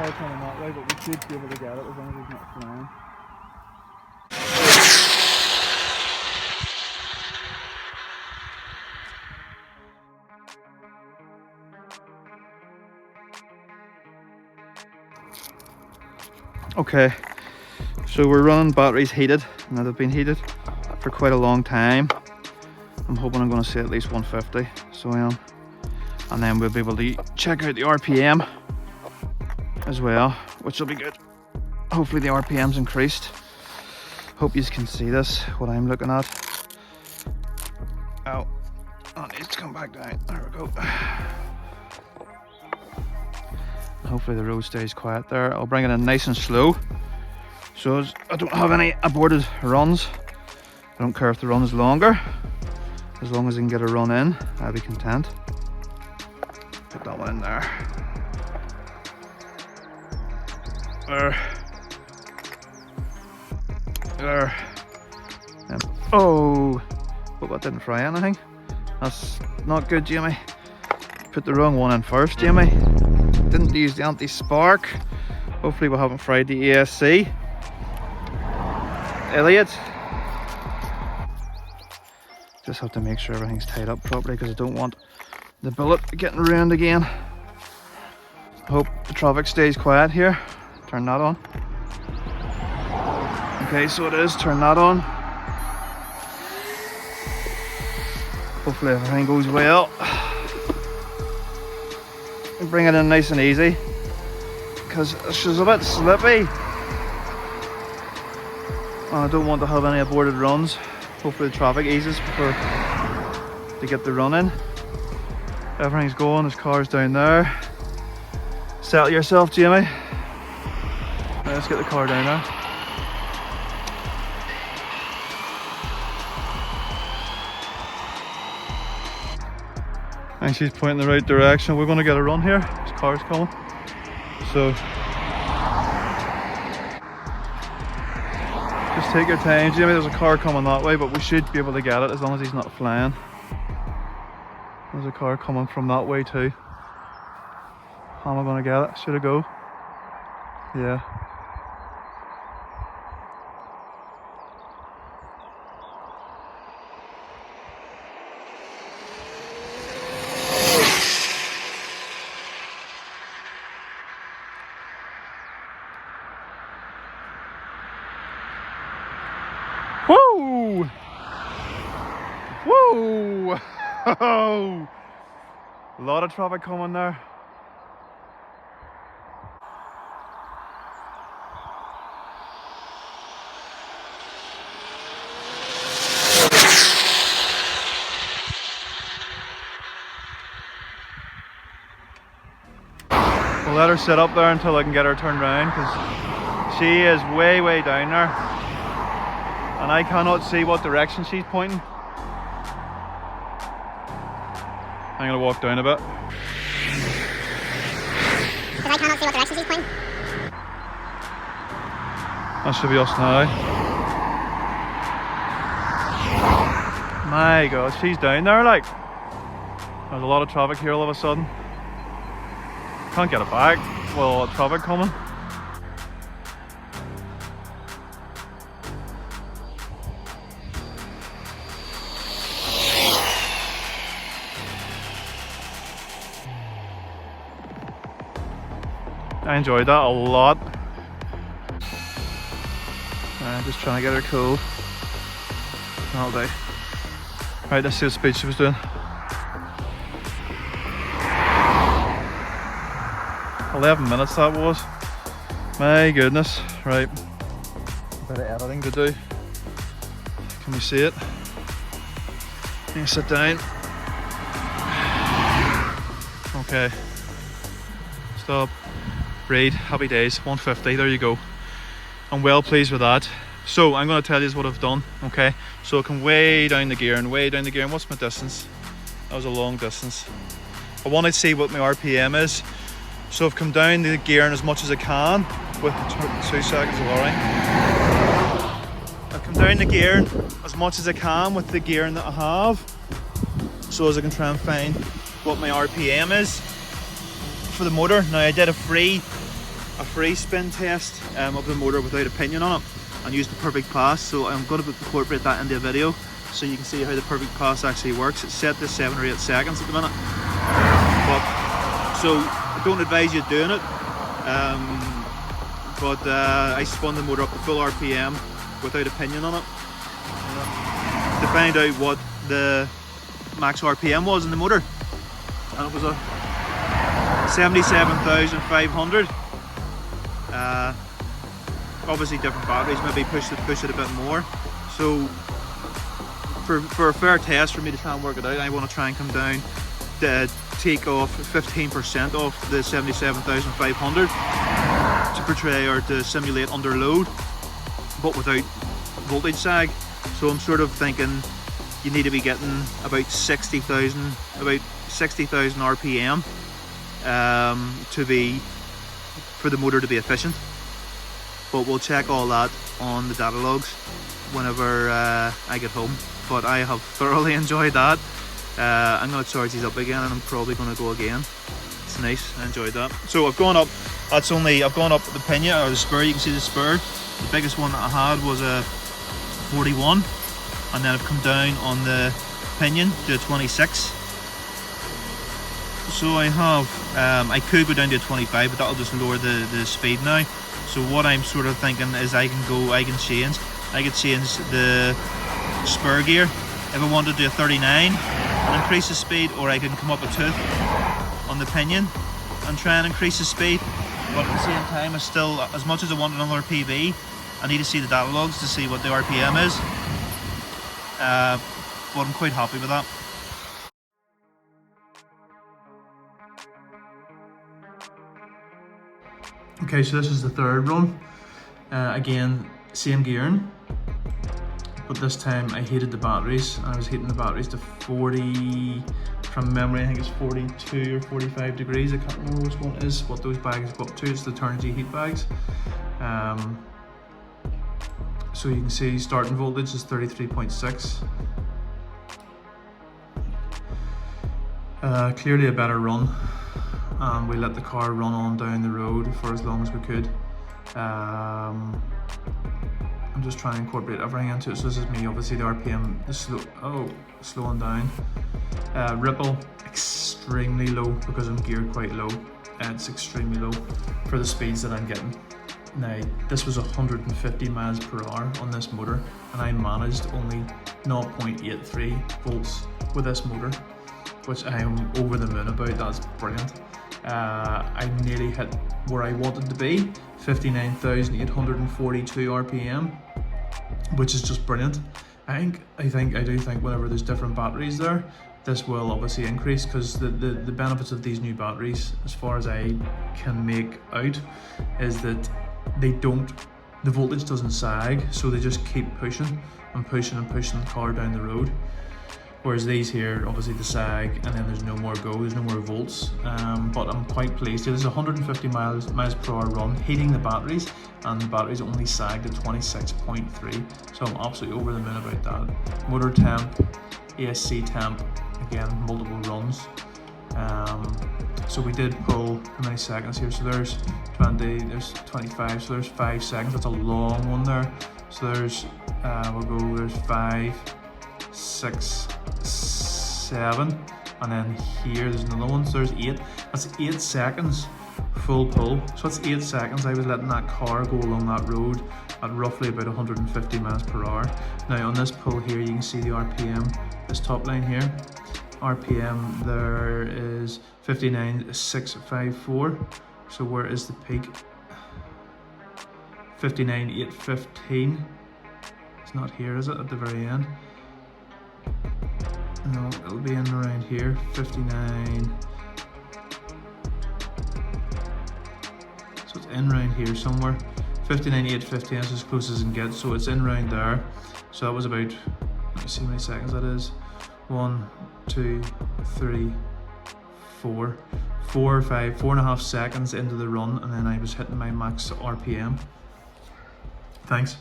car coming that way, but we should be able to get it as long as he's not flying. Okay, so we're running batteries heated, and they've been heated for quite a long time. I'm hoping I'm going to see at least 150, so I am. And then we'll be able to check out the RPM as well, which will be good. Hopefully the RPM's increased. Hope you can see this, what I'm looking at. Oh, it needs to come back down. There we go. Hopefully the road stays quiet there. I'll bring it in nice and slow, so as I don't have any aborted runs. I don't care if the run is longer, as long as I can get a run in, I'll be content. Put that one in there. There. Oh, hope that didn't fry anything. That's not good, Jamie. Put the wrong one in first, Jamie. Didn't use the anti-spark. Hopefully we haven't fried the ESC. Elliot. Just have to make sure everything's tied up properly because I don't want the bullet getting ruined again. Hope the traffic stays quiet here. Turn that on. Okay, so it is. Turn that on. Hopefully everything goes well. Bring it in nice and easy because she's a bit slippy. And I don't want to have any aborted runs. Hopefully the traffic eases before to get the run in. Everything's going, there's cars down there. Settle yourself, Jamie. Right, let's get the car down there. And she's pointing the right direction. We're going to get a run here. There's cars coming. So just take your time, Jamie. There's a car coming that way, but we should be able to get it as long as he's not flying. There's a car coming from that way too. How am I going to get it? Should I go? Yeah. Woo! Woo! A lot of traffic coming there. We'll let her sit up there until I can get her turned around because she is way, way down there. And I cannot see what direction she's pointing. I'm going to walk down a bit. Because I cannot see what direction she's pointing. That should be us now. My God, she's down there like. There's a lot of traffic here all of a sudden. Can't get it back with all the traffic coming. I enjoyed that a lot. Just trying to get her cool. That'll do. Right, let's see what speed she was doing. 11 minutes that was. My goodness. Right. A bit of editing to do. Can we see it? Can you sit down? Okay. Stop. Read. Happy days. 150. There you go. I'm well pleased with that. So I'm going to tell you what I've done. Okay. So I can way down the gear and way down the gear. And what's my distance? That was a long distance. I want to see what my RPM is. So I've come down the gear as much as I can with 2 seconds of alright. I've come down the gear as much as I can with the gearing that I have, so as I can try and find what my RPM is for the motor. Now I did a free a free spin test of the motor without a pinion on it and used the perfect pass. So I'm going to incorporate that into a video so you can see how the perfect pass actually works. It's set to 7 or 8 seconds at the minute, but so I don't advise you doing it. But I spun the motor up to full RPM without a pinion on it to find out what the max RPM was in the motor, and it was a 77,500. Obviously different batteries maybe push it a bit more, so for a fair test for me to try and work it out, I want to try and come down to take off 15% off the 77,500 to portray or to simulate under load but without voltage sag. So I'm sort of thinking you need to be getting about 60,000 RPM for the motor to be efficient. But we'll check all that on the data logs whenever I get home. But I have thoroughly enjoyed that. I'm going to charge these up again, and I'm probably going to go again. It's nice, I enjoyed that. So I've gone up. I've gone up the pinion or the spur. You can see the spur. The biggest one that I had was a 41, and then I've come down on the pinion to a 26. So I have, I could go down to a 25, but that'll just lower the speed now. So what I'm sort of thinking is I could change the spur gear if I wanted to do a 39 and increase the speed, or I can come up a tooth on the pinion and try and increase the speed. But at the same time, I still, as much as I want another PB, I need to see the data logs to see what the RPM is. But I'm quite happy with that. Okay, so this is the third run. Again, same gearing, but this time I heated the batteries. I was heating the batteries to 40, from memory I think it's 42 or 45 degrees. I can't remember which one it is, what those bags go up to. It's the Turnigy heat bags. So you can see starting voltage is 33.6. Clearly a better run. We let the car run on down the road for as long as we could. I'm just trying to incorporate everything into it. So this is me, obviously the RPM is slowing down. Ripple, extremely low because I'm geared quite low. It's extremely low for the speeds that I'm getting. Now, this was 150 miles per hour on this motor, and I managed only 0.83 volts with this motor, which I am over the moon about. That's brilliant. I nearly hit where I wanted to be, 59,842 RPM, which is just brilliant. I do think whenever there's different batteries there, this will obviously increase, because the benefits of these new batteries, as far as I can make out, is that the voltage doesn't sag, so they just keep pushing and pushing and pushing the car down the road. Whereas these here, obviously the sag, and then there's no more go, there's no more volts. But I'm quite pleased. This is a 150 miles per hour run, heating the batteries, and the batteries only sagged at 26.3. So I'm absolutely over the moon about that. Motor temp, ASC temp, again, multiple runs. So we did pull how many seconds here? So there's 20, there's 25, so there's 5 seconds. That's a long one there. So there's, there's 5, 6, 7, and then here there's another one, so there's 8. That's 8 seconds full pull. So that's 8 seconds I was letting that car go along that road at roughly about 150 miles per hour. Now on this pull here, you can see the RPM, this top line here. RPM there is 59,654. So where is the peak? 59,815. It's not here, is it, at the very end? No, it'll be in around here, 59. So it's in around here somewhere. 59,815 is as close as it can get, so it's in around there. So that was about, let me see how many seconds that is. 1, 2, 3, 4, 4 or 5, 4.5 seconds into the run, and then I was hitting my max RPM. Thanks.